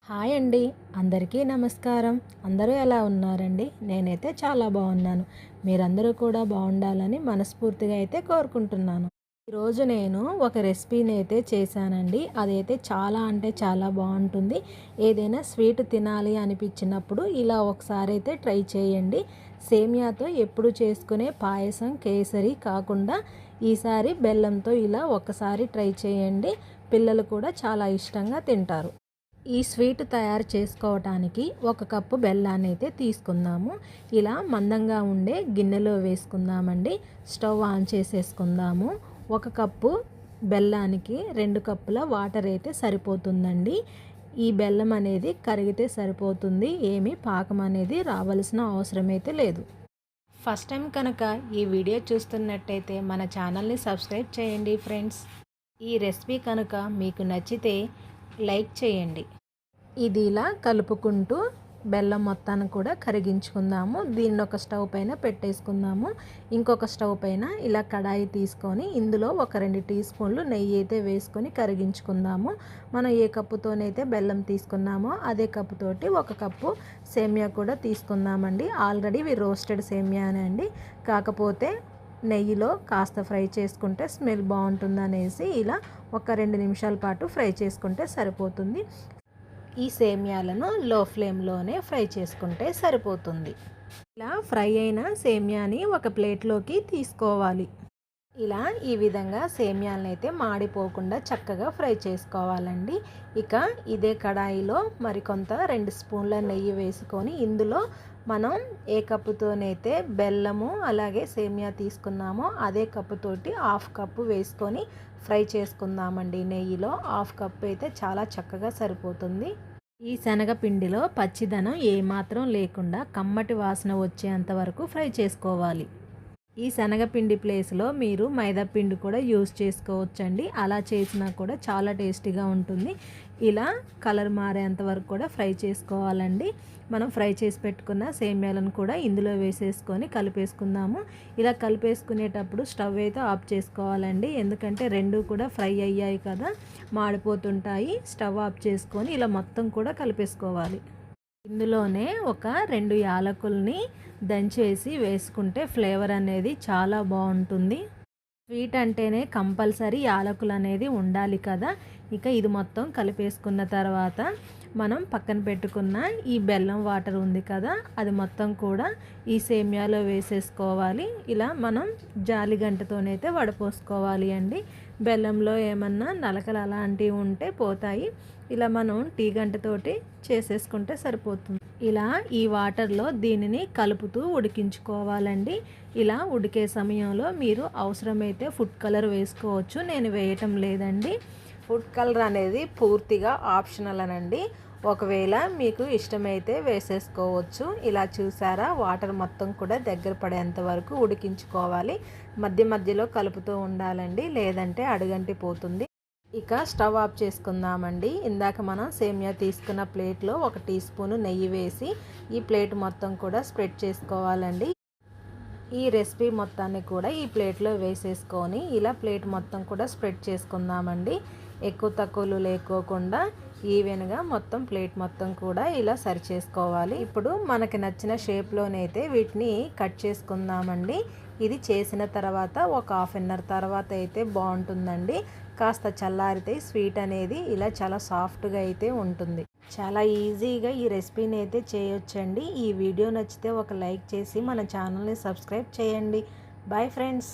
Hi అండి. అందరికీ నమస్కారం. అందరూ ఎలా ఉన్నారండి? నేనైతే చాలా బాగున్నాను. మీరందరూ కూడా బాగుండాలని మనస్ఫూర్తిగా అయితే కోరుకుంటున్నాను. ఈరోజు నేను ఒక రెసిపీని అయితే చేశానండి. అదైతే చాలా అంటే చాలా బాగుంటుంది. ఏదైనా స్వీట్ తినాలి అనిపించినప్పుడు ఇలా ఒకసారి అయితే ట్రై చేయండి. సేమియాతో ఎప్పుడు చేసుకునే పాయసం కేసరి కాకుండా ఈసారి బెల్లంతో ఇలా ఒకసారి ట్రై చేయండి. పిల్లలు కూడా చాలా ఇష్టంగా తింటారు. ఈ స్వీట్ తయారు చేసుకోవటానికి 1 కప్పు బెల్లాన్ని అయితే తీసుకుందాము. ఇలా మందంగా ఉండే గిన్నెలో వేసుకుందామండి. స్టవ్ ఆన్ చేసేసుకుందాము. 1 కప్పు బెల్లానికి 2 కప్పుల వాటర్ అయితే సరిపోతుందండి. ఈ బెల్లం అనేది కరిగితే సరిపోతుంది. ఏమీ పాకం అనేది రావాల్సిన అవసరం అయితే లేదు. ఫస్ట్ టైం కనుక ఈ వీడియో చూస్తున్నట్టయితే మన ఛానల్ని సబ్స్క్రైబ్ చేయండి ఫ్రెండ్స్. ఈ రెసిపీ కనుక మీకు నచ్చితే లైక్ చేయండి. ఇది ఇలా కలుపుకుంటూ బెల్లం మొత్తాన్ని కూడా కరిగించుకుందాము. దీన్ని ఒక స్టవ్ పైన పెట్టేసుకుందాము. ఇంకొక స్టవ్ పైన ఇలా కడాయి తీసుకొని ఇందులో ఒక 2 టీ స్పూన్లు నెయ్యి అయితే వేసుకొని కరిగించుకుందాము. మనం ఏ కప్పుతోనైతే బెల్లం తీసుకున్నామో అదే కప్పుతోటి 1 కప్పు సేమియా కూడా తీసుకుందామండి. ఆల్రెడీ ఇవి రోస్టెడ్ సేమియానే అండి. కాకపోతే నెయ్యిలో కాస్త ఫ్రై చేసుకుంటే స్మెల్ బాగుంటుందనేసి ఇలా ఒక 2 నిమిషాల పాటు ఫ్రై చేసుకుంటే సరిపోతుంది. ఈ సేమియాలను లో ఫ్లేమ్లోనే ఫ్రై చేసుకుంటే సరిపోతుంది. ఇలా ఫ్రై అయిన సేమియాని ఒక ప్లేట్లోకి తీసుకోవాలి. ఇలా ఈ విధంగా సేమియాలను అయితే మాడిపోకుండా చక్కగా ఫ్రై చేసుకోవాలండి. ఇక ఇదే కడాయిలో మరికొంత 2 స్పూన్ల నెయ్యి వేసుకొని ఇందులో మనం ఏ కప్పుతోనైతే బెల్లము అలాగే సేమియా తీసుకున్నామో అదే కప్పుతోటి 1/2 కప్పు వేసుకొని ఫ్రై చేసుకుందామండి. నెయ్యిలో 1/2 కప్పు అయితే చాలా చక్కగా సరిపోతుంది. ఈ శనగపిండిలో పచ్చిదనం ఏమాత్రం లేకుండా కమ్మటి వాసన వచ్చేంత వరకు ఫ్రై చేసుకోవాలి. ఈ శనగపిండి ప్లేస్లో మీరు మైదాపిండి కూడా యూస్ చేసుకోవచ్చండి. అలా చేసినా కూడా చాలా టేస్టీగా ఉంటుంది. ఇలా కలర్ మారేంత వరకు కూడా ఫ్రై చేసుకోవాలండి. మనం ఫ్రై చేసి పెట్టుకున్న సేమ్యాలను కూడా ఇందులో వేసేసుకొని కలిపేసుకుందాము. ఇలా కలిపేసుకునేటప్పుడు స్టవ్ అయితే ఆఫ్ చేసుకోవాలండి. ఎందుకంటే రెండు కూడా ఫ్రై అయ్యాయి కదా, మాడిపోతుంటాయి. స్టవ్ ఆఫ్ చేసుకొని ఇలా మొత్తం కూడా కలిపేసుకోవాలి. ఇందులోనే ఒక 2 యాలకుల్ని దంచేసి వేసుకుంటే ఫ్లేవర్ అనేది చాలా బాగుంటుంది. స్వీట్ అంటేనే కంపల్సరీ యాలకులు అనేది ఉండాలి కదా. ఇక ఇది మొత్తం కలిపేసుకున్న తర్వాత మనం పక్కన పెట్టుకున్న ఈ బెల్లం వాటర్ ఉంది కదా, అది మొత్తం కూడా ఈ సేమియాలో వేసేసుకోవాలి. ఇలా మనం జాలి గంటతోనైతే వడపోసుకోవాలి అండి. బెల్లంలో ఏమన్నా నలకలు అలాంటివి ఉంటే పోతాయి. ఇలా మనం టీ గంటతోటి చేసేసుకుంటే సరిపోతుంది. ఇలా ఈ వాటర్లో దీనిని కలుపుతూ ఉడికించుకోవాలండి. ఇలా ఉడికే సమయంలో మీరు అవసరమైతే ఫుడ్ కలర్ వేసుకోవచ్చు. నేను వేయటం లేదండి. ఫుడ్ కలర్ అనేది పూర్తిగా ఆప్షనల్ అనండి. ఒకవేళ మీకు ఇష్టమైతే వేసేసుకోవచ్చు. ఇలా చూసారా, వాటర్ మొత్తం కూడా దగ్గర పడేంత వరకు ఉడికించుకోవాలి. మధ్య మధ్యలో కలుపుతూ ఉండాలండి, లేదంటే అడుగంటి పోతుంది. ఇక స్టవ్ ఆఫ్ చేసుకుందామండి. ఇందాక మనం సేమియా తీసుకున్న ప్లేట్లో 1 టీ స్పూను నెయ్యి వేసి ఈ ప్లేట్ మొత్తం కూడా స్ప్రెడ్ చేసుకోవాలండి. ఈ రెసిపీ మొత్తాన్ని కూడా ఈ ప్లేట్లో వేసేసుకొని ఇలా ప్లేట్ మొత్తం కూడా స్ప్రెడ్ చేసుకుందామండి. ఎక్కువ తక్కువలు లేకోకుండా ఈవెన్గా మొత్తం ప్లేట్ మొత్తం కూడా ఇలా సరి చేసుకోవాలి. ఇప్పుడు మనకి నచ్చిన షేప్లోనైతే వీటిని కట్ చేసుకుందామండి. ఇది చేసిన తర్వాత ఒక 1/2 అవర్ తర్వాత అయితే బాగుంటుందండి. కాస్త చల్లారితే స్వీట్ అనేది ఇలా చాలా సాఫ్ట్గా అయితే ఉంటుంది. చాలా ఈజీగా ఈ రెసిపీని అయితే చేయొచ్చండి. ఈ వీడియో నచ్చితే ఒక లైక్ చేసి మన ఛానల్ని సబ్స్క్రైబ్ చేయండి. Bye friends.